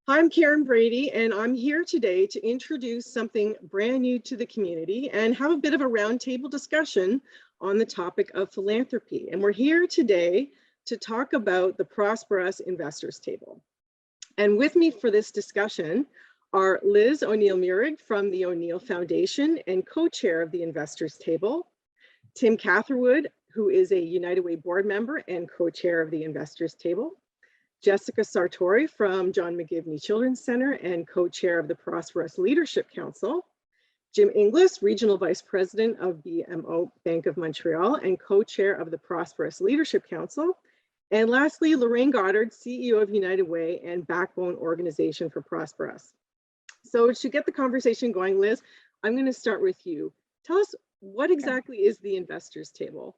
Hi, I'm Karen Brady, and I'm here today to introduce something brand new to the community and have a bit of a roundtable discussion on the topic of philanthropy. And we're here today to talk about the ProsperUs Investors Table. And with me for this discussion are Liz O'Neill-Murig from the O'Neill Foundation and co-chair of the Investors Table, Tim Catherwood, who is a United Way board member and co-chair of the Investors Table, Jessica Sartori from John McGivney Children's Center and co-chair of the ProsperUs Leadership Council, Jim Inglis, Regional Vice President of BMO Bank of Montreal and co-chair of the ProsperUs Leadership Council, and lastly, Lorraine Goddard, CEO of United Way and backbone organization for ProsperUs. So to get the conversation going, Liz, I'm going to start with you. Tell us, what exactly is the Investors Table?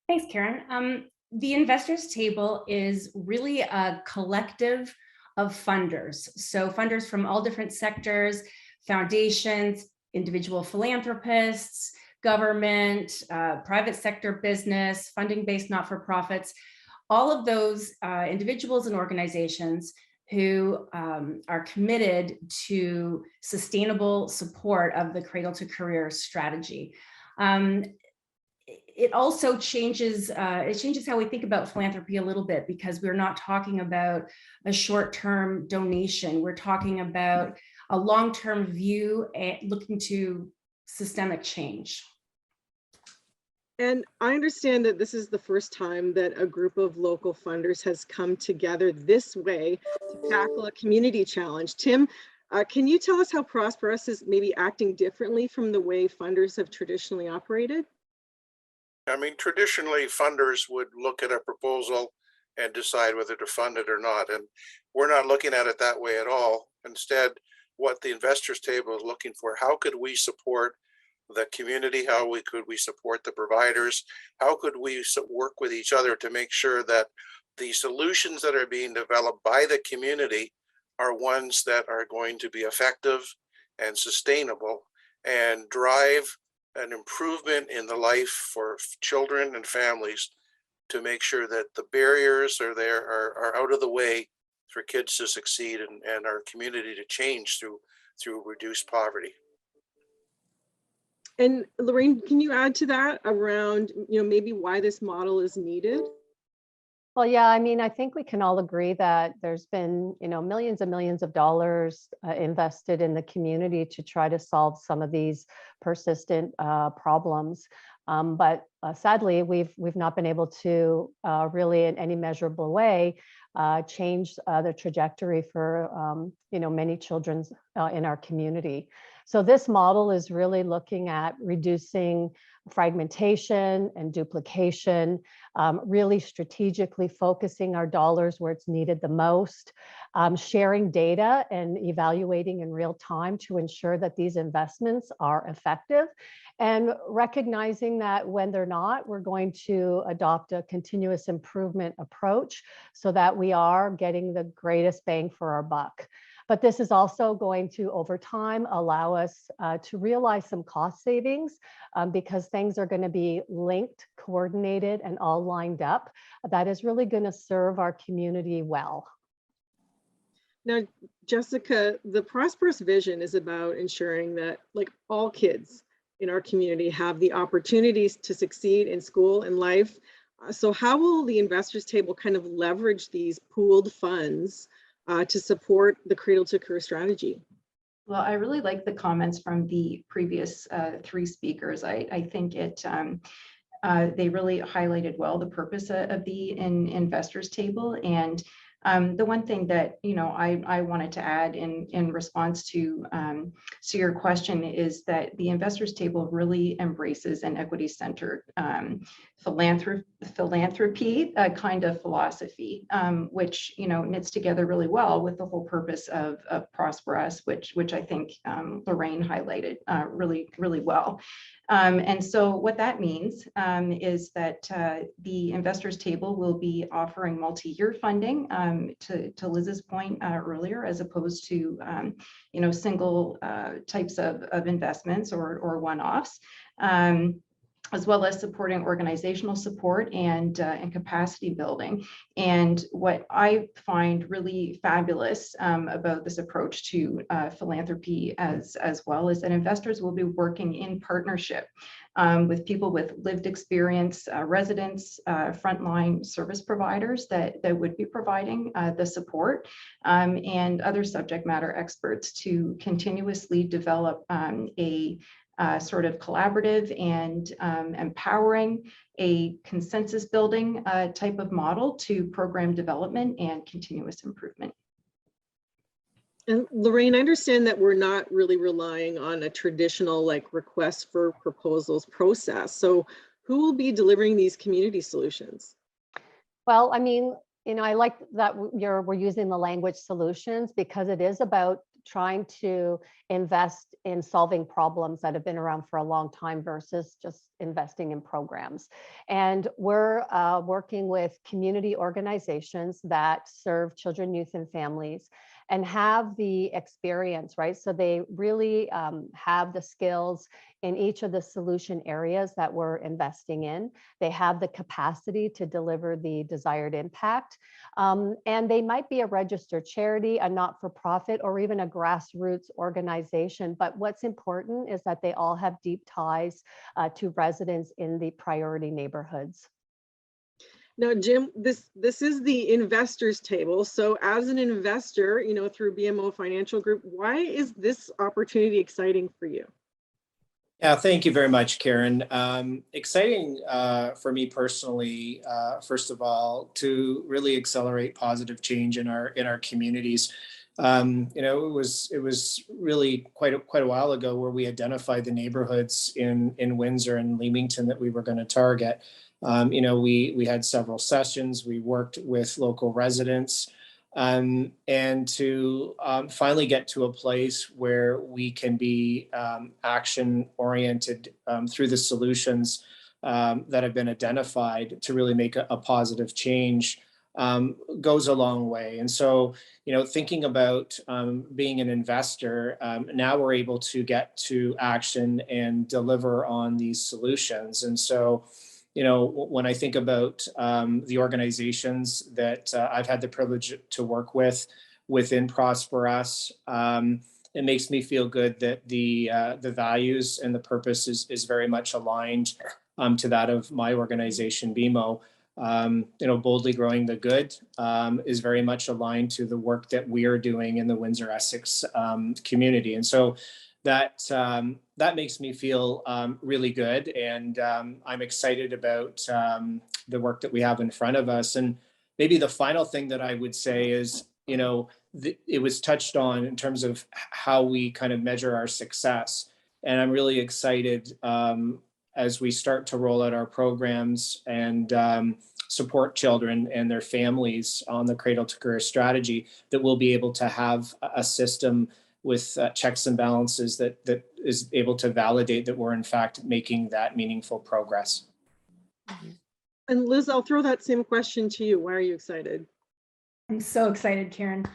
Thanks, Karen. The Investors Table is really a collective of funders. So funders from all different sectors, foundations, individual philanthropists, government, private sector business, funding-based not-for-profits, all of those individuals and organizations who are committed to sustainable support of the Cradle to Career strategy. It also changes how we think about philanthropy a little bit, because we're not talking about a short-term donation. We're talking about a long-term view and looking to systemic change. And I understand that this is the first time that a group of local funders has come together this way to tackle a community challenge. Tim, can you tell us how ProsperUs is maybe acting differently from the way funders have traditionally operated? I mean, traditionally, funders would look at a proposal and decide whether to fund it or not. And we're not looking at it that way at all. Instead, what the Investors Table is looking for, how could we support the community? How could we support the providers? How could we work with each other to make sure that the solutions that are being developed by the community are ones that are going to be effective and sustainable and drive an improvement in the life for children and families, to make sure that the barriers are out of the way for kids to succeed and our community to change through reduced poverty. And Lorraine, can you add to that around, maybe why this model is needed? Well, yeah, I mean, I think we can all agree that there's been, millions and millions of dollars invested in the community to try to solve some of these persistent problems. But sadly, we've not been able to really, in any measurable way, change the trajectory for many children in our community. So this model is really looking at reducing fragmentation and duplication, really strategically focusing our dollars where it's needed the most, sharing data and evaluating in real time to ensure that these investments are effective, and recognizing that when they're not, we're going to adopt a continuous improvement approach so that we are getting the greatest bang for our buck. But this is also going to, over time, allow us to realize some cost savings because things are going to be linked, coordinated, and all lined up. That is really going to serve our community well. Now, Jessica, the ProsperUs vision is about ensuring that all kids in our community have the opportunities to succeed in school and life. So how will the Investors Table kind of leverage these pooled funds to support the Cradle to Career strategy? Well, I really like the comments from the previous three speakers. I think they really highlighted well the purpose of the Investors Table. And the one thing that I wanted to add in response to your question is that the Investors Table really embraces an equity-centered philanthropy kind of philosophy, which knits together really well with the whole purpose of ProsperUs, which I think Lorraine highlighted really well. And so what that means is that the Investors Table will be offering multi-year funding, to Liz's point earlier, as opposed to single types of investments or one-offs. as well as supporting organizational support and capacity building. And what I find really fabulous about this approach to philanthropy as well is that investors will be working in partnership with people with lived experience, residents, frontline service providers that would be providing the support, and other subject matter experts to continuously develop a sort of collaborative and empowering, a consensus building type of model to program development and continuous improvement. And Lorraine, I understand that we're not really relying on a traditional like request for proposals process. So who will be delivering these community solutions? Well, I mean, I like that we're using the language solutions, because it is about trying to invest in solving problems that have been around for a long time versus just investing in programs. And we're working with community organizations that serve children, youth, and families, and have the experience, right? So they really have the skills in each of the solution areas that we're investing in. They have the capacity to deliver the desired impact. And they might be a registered charity, a not-for-profit, or even a grassroots organization. But what's important is that they all have deep ties to residents in the priority neighborhoods. Now, Jim, this is the investors table. So as an investor, through BMO Financial Group, why is this opportunity exciting for you? Yeah, thank you very much, Karen. Exciting for me personally, first of all, to really accelerate positive change in our communities. It was really quite a while ago where we identified the neighborhoods in Windsor and Leamington that we were going to target. We had several sessions. We worked with local residents, and to finally get to a place where we can be action oriented through the solutions that have been identified to really make a positive change goes a long way. And so, thinking about being an investor, now we're able to get to action and deliver on these solutions. And so, when I think about the organizations that I've had the privilege to work with within ProsperUs, it makes me feel good that the values and the purpose is very much aligned to that of my organization, BMO. Boldly growing the good is very much aligned to the work that we are doing in the Windsor-Essex community. And so that makes me feel really good, and I'm excited about the work that we have in front of us. And maybe the final thing that I would say is, it was touched on in terms of how we kind of measure our success. And I'm really excited as we start to roll out our programs and support children and their families on the Cradle to Career strategy, that we'll be able to have a system with checks and balances that is able to validate that we're in fact making that meaningful progress. And Liz, I'll throw that same question to you. Why are you excited? I'm so excited, Karen.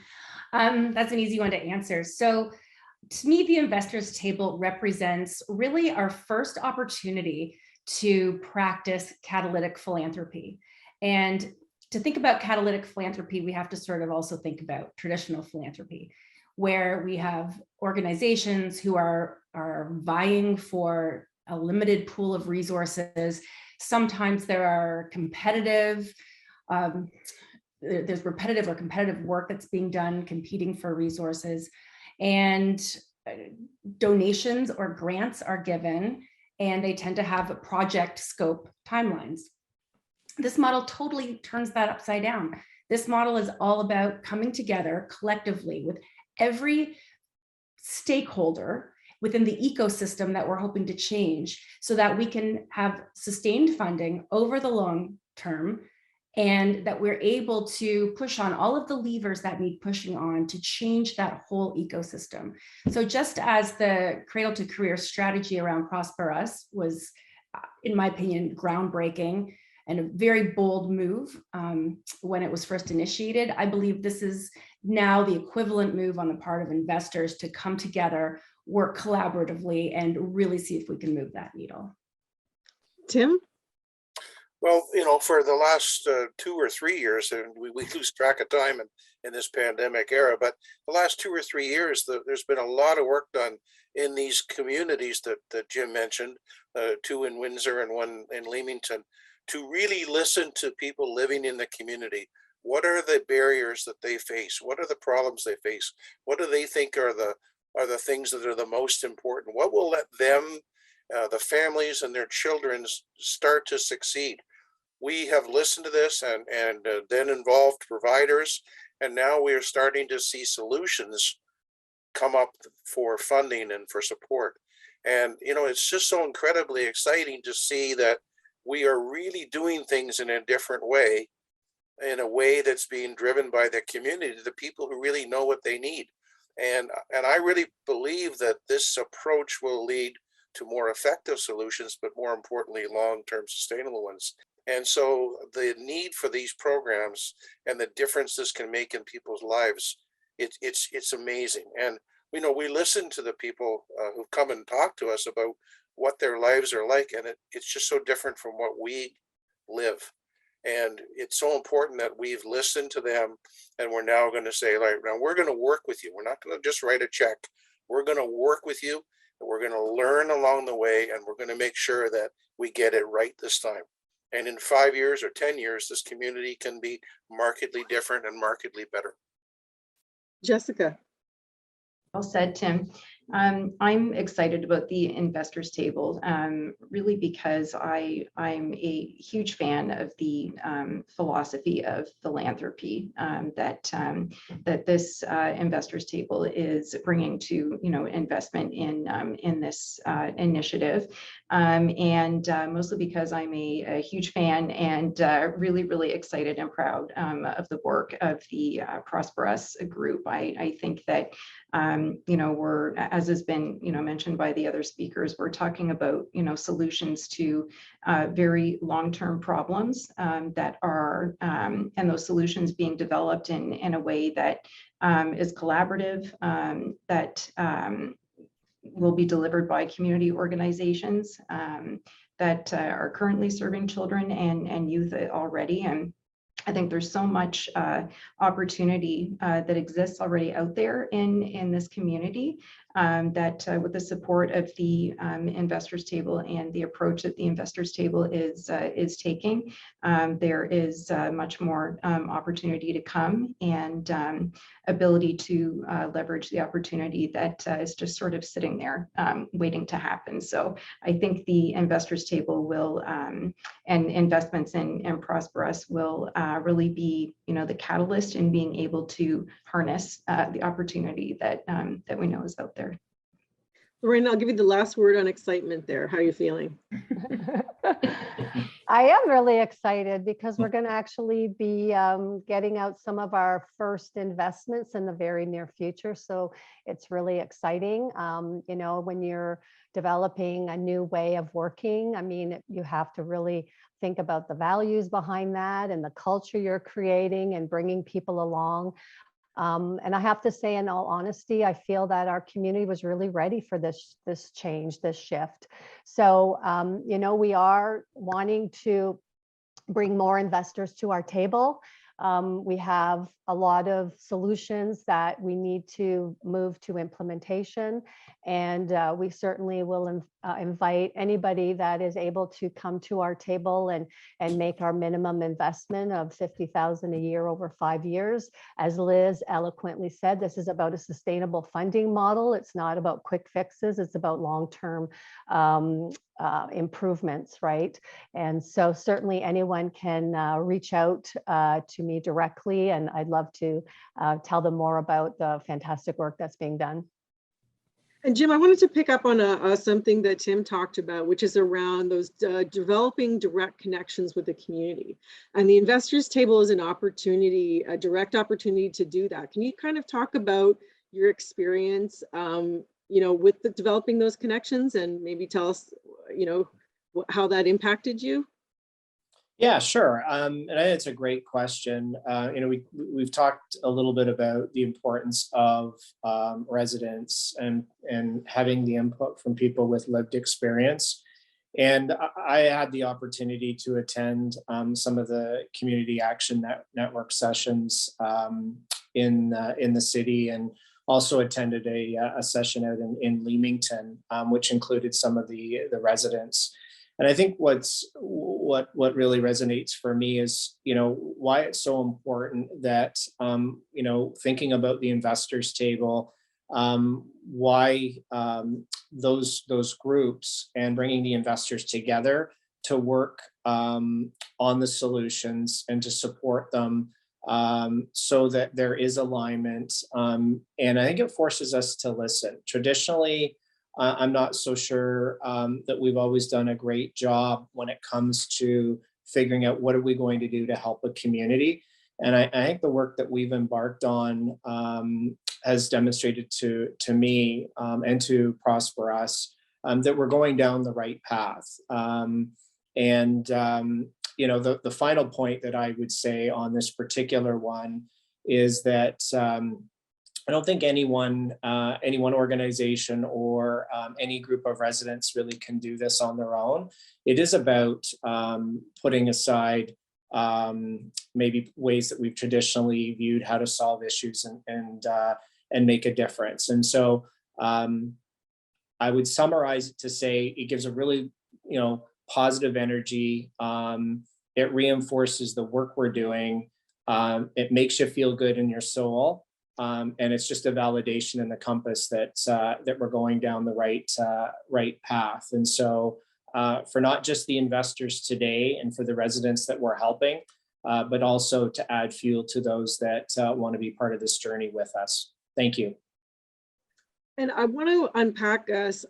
That's an easy one to answer. So to me, the investors table represents really our first opportunity to practice catalytic philanthropy. And to think about catalytic philanthropy, we have to sort of also think about traditional philanthropy, where we have organizations who are vying for a limited pool of resources. Sometimes there are there's repetitive or competitive work that's being done, competing for resources, and donations or grants are given, and they tend to have project scope timelines. This model totally turns that upside down. This model is all about coming together collectively with every stakeholder within the ecosystem that we're hoping to change, so that we can have sustained funding over the long term, and that we're able to push on all of the levers that need pushing on to change that whole ecosystem. So just as the Cradle to Career strategy around ProsperUs was, in my opinion, groundbreaking and a very bold move when it was first initiated, I believe this is now the equivalent move on the part of investors to come together, work collaboratively, and really see if we can move that needle. Tim? Well, for the last 2 or 3 years, and we lose track of time in this pandemic era, but the last 2 or 3 years, there's been a lot of work done in these communities that Jim mentioned, 2 in Windsor and 1 in Leamington, to really listen to people living in the community. What are the barriers that they face? What are the problems they face? What do they think are the things that are the most important? What will let them, the families and their children, start to succeed? We have listened to this and then involved providers, and now we are starting to see solutions come up for funding and for support. And it's just so incredibly exciting to see that we are really doing things in a different way, in a way that's being driven by the community, the people who really know what they need. And I really believe that this approach will lead to more effective solutions, but more importantly, long-term sustainable ones. And so the need for these programs and the difference this can make in people's lives, it's amazing. And we listen to the people who come and talk to us about what their lives are like, and it's just so different from what we live. And it's so important that we've listened to them, and we're now going to say, like, now we're going to work with you. We're not going to just write a check. We're going to work with you, and we're going to learn along the way, and we're going to make sure that we get it right this time. And in 5 years or 10 years, this community can be markedly different and markedly better. Jessica? Well said, Tim. I'm excited about the investors table, really because I'm a huge fan of the philosophy of philanthropy that this investors table is bringing to investment in this initiative, and mostly because I'm a huge fan and really excited and proud of the work of the ProsperUs group. I think that we're, as has been, mentioned by the other speakers, we're talking about, solutions to very long-term problems that are, and those solutions being developed in a way that is collaborative, that will be delivered by community organizations that are currently serving children and youth already. And I think there's so much opportunity that exists already out there in this community that with the support of the investors table and the approach that the investors table is taking, there is much more opportunity to come and ability to leverage the opportunity that is just sort of sitting there waiting to happen. So I think the investors table will and investments in ProsperUs will really be the catalyst in being able to harness the opportunity that we know is out there. Lorraine, I'll give you the last word on excitement there. How are you feeling? I am really excited because we're going to actually be getting out some of our first investments in the very near future. So it's really exciting. When you're developing a new way of working, I mean, you have to really think about the values behind that and the culture you're creating and bringing people along. And I have to say, in all honesty, I feel that our community was really ready for this change, this shift. So, we are wanting to bring more investors to our table. We have a lot of solutions that we need to move to implementation, and we certainly will invite anybody that is able to come to our table and make our minimum investment of $50,000 a year over 5 years. As Liz eloquently said, this is about a sustainable funding model. It's not about quick fixes. It's about long-term improvements, right? And so certainly anyone can reach out to me directly, and I'd love to tell them more about the fantastic work that's being done. And Jim, I wanted to pick up on something that Tim talked about, which is around those developing direct connections with the community. And the investors table is an opportunity, a direct opportunity to do that. Can you kind of talk about your experience, with developing those connections, and maybe tell us, how that impacted you? Yeah, sure. And I think it's a great question. We've talked a little bit about the importance of residents and having the input from people with lived experience. And I had the opportunity to attend some of the community action network sessions in the city, and also attended a session out in Leamington, which included some of the residents. And I think what really resonates for me is, why it's so important that, thinking about the investors table, why those groups and bringing the investors together to work on the solutions and to support them, so that there is alignment. And I think it forces us to listen. Traditionally, I'm not so sure that we've always done a great job when it comes to figuring out what are we going to do to help a community. And I think the work that we've embarked on has demonstrated to me and to ProsperUs that we're going down the right path. The final point that I would say on this particular one is that I don't think any one organization or any group of residents really can do this on their own. It is about putting aside maybe ways that we've traditionally viewed how to solve issues and make a difference. And so I would summarize it to say it gives a really positive energy. It reinforces the work we're doing. It makes you feel good in your soul. And it's just a validation and the compass that we're going down the right path. And so for not just the investors today and for the residents that we're helping, but also to add fuel to those that want to be part of this journey with us. Thank you. And I want to unpack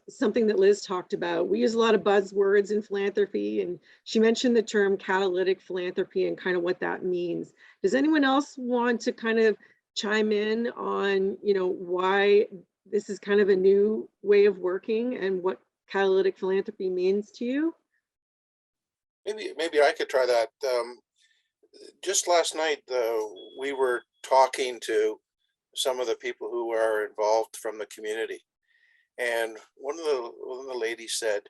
something that Liz talked about. We use a lot of buzzwords in philanthropy, and she mentioned the term catalytic philanthropy and kind of what that means. Does anyone else want to kind of chime in on, why this is kind of a new way of working and what catalytic philanthropy means to you? Maybe I could try that. Just last night, we were talking to some of the people who are involved from the community, and one of the ladies said,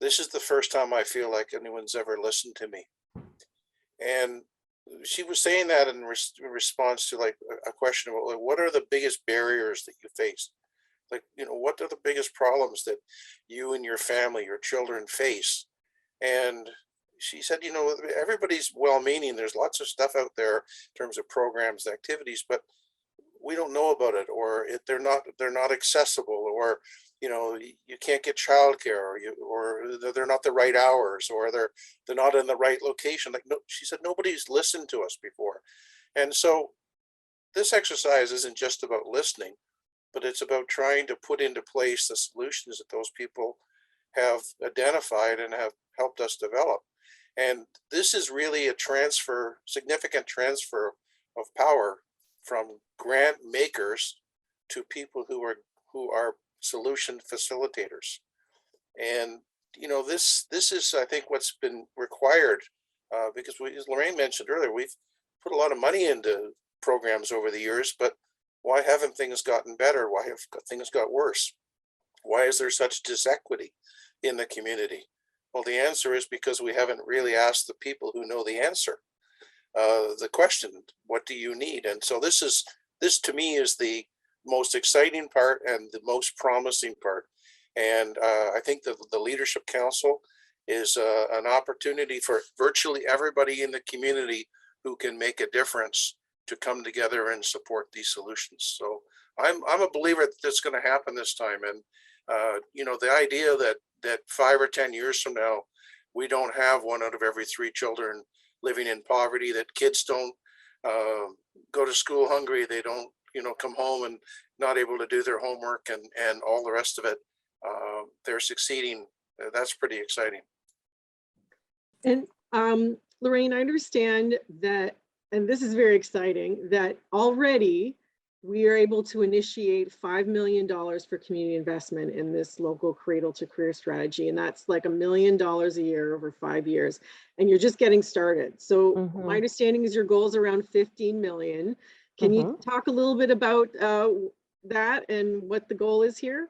"This is the first time I feel like anyone's ever listened to me." And she was saying that in response to like a question about like, what are the biggest barriers that you face? Like, what are the biggest problems that you and your family, your children face? And she said, everybody's well-meaning. There's lots of stuff out there in terms of programs, activities, but we don't know about it, or they're not accessible, or you can't get childcare, or they're not the right hours, or they're not in the right location. Like, no, she said, nobody's listened to us before. And so this exercise isn't just about listening, but it's about trying to put into place the solutions that those people have identified and have helped us develop. And this is really a significant transfer of power from grant makers to people who are solution facilitators. And this is, I think, what's been required, because as Lorraine mentioned earlier, we've put a lot of money into programs over the years, but why haven't things gotten better? Why have things got worse? Why is there such disequity in the community? Well, the answer is because we haven't really asked the people who know the answer the question, what do you need? And so this to me is the most exciting part and the most promising part. And I think that the Leadership Council is an opportunity for virtually everybody in the community who can make a difference to come together and support these solutions. So I'm a believer that that's going to happen this time. And the idea that 5 or 10 years from now, we don't have 1 out of every 3 children living in poverty, that kids don't go to school hungry, they don't come home and not able to do their homework and all the rest of it, they're succeeding. That's pretty exciting. And Lorraine, I understand that, and this is very exciting, that already we are able to initiate $5 million for community investment in this local cradle to career strategy. And that's like $1 million a year over 5 years. And you're just getting started. So my understanding is your goal is around 15 million. Can you talk a little bit about that and what the goal is here?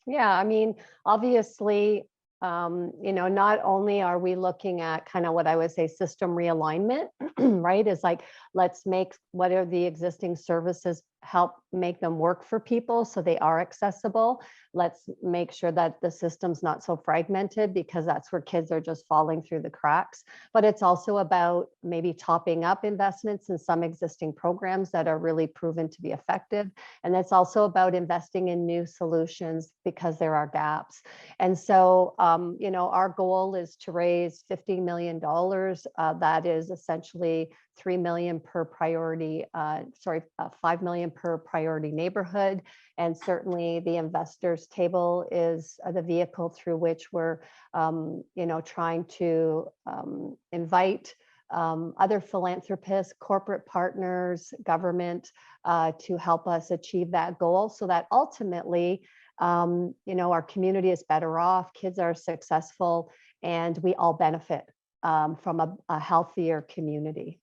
Yeah, I mean, obviously, You know, not only are we looking at kind of what I would say system realignment, right? Is like, let's make what are the existing services, help make them work for people so they are accessible. Let's make sure that the system's not so fragmented, because that's where kids are just falling through the cracks. But it's also about maybe topping up investments in some existing programs that are really proven to be effective. And it's also about investing in new solutions because there are gaps. And so, you know, our goal is to raise $50 million. That is essentially 3 million per priority, 5 million per priority neighborhood. And certainly the investors table is the vehicle through which we're, you know, trying to invite other philanthropists, corporate partners, government to help us achieve that goal, so that ultimately, you know, our community is better off, kids are successful, and we all benefit from a healthier community.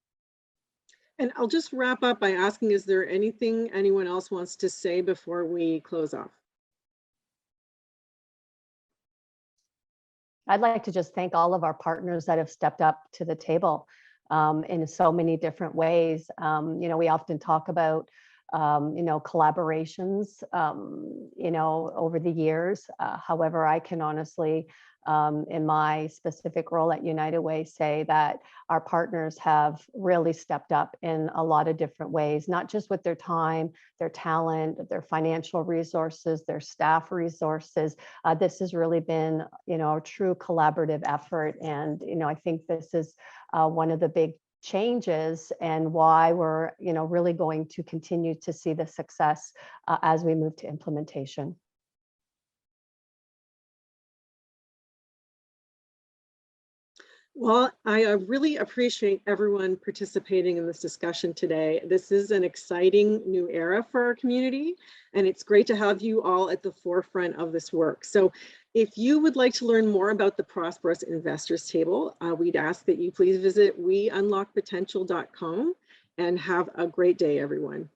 And I'll just wrap up by asking, is there anything anyone else wants to say before we close off? I'd like to just thank all of our partners that have stepped up to the table in so many different ways. You know, we often talk about, you know, collaborations, you know, over the years. However, I can honestly, in my specific role at United Way, say that our partners have really stepped up in a lot of different ways, not just with their time, their talent, their financial resources, their staff resources. This has really been, you know, a true collaborative effort. And, you know, I think this is one of the big changes and why we're, you know, really going to continue to see the success as we move to implementation. Well, I really appreciate everyone participating in this discussion today. This is an exciting new era for our community, and it's great to have you all at the forefront of this work. So if you would like to learn more about the ProsperUs Investors Table, we'd ask that you please visit weunlockpotential.com, and have a great day, everyone.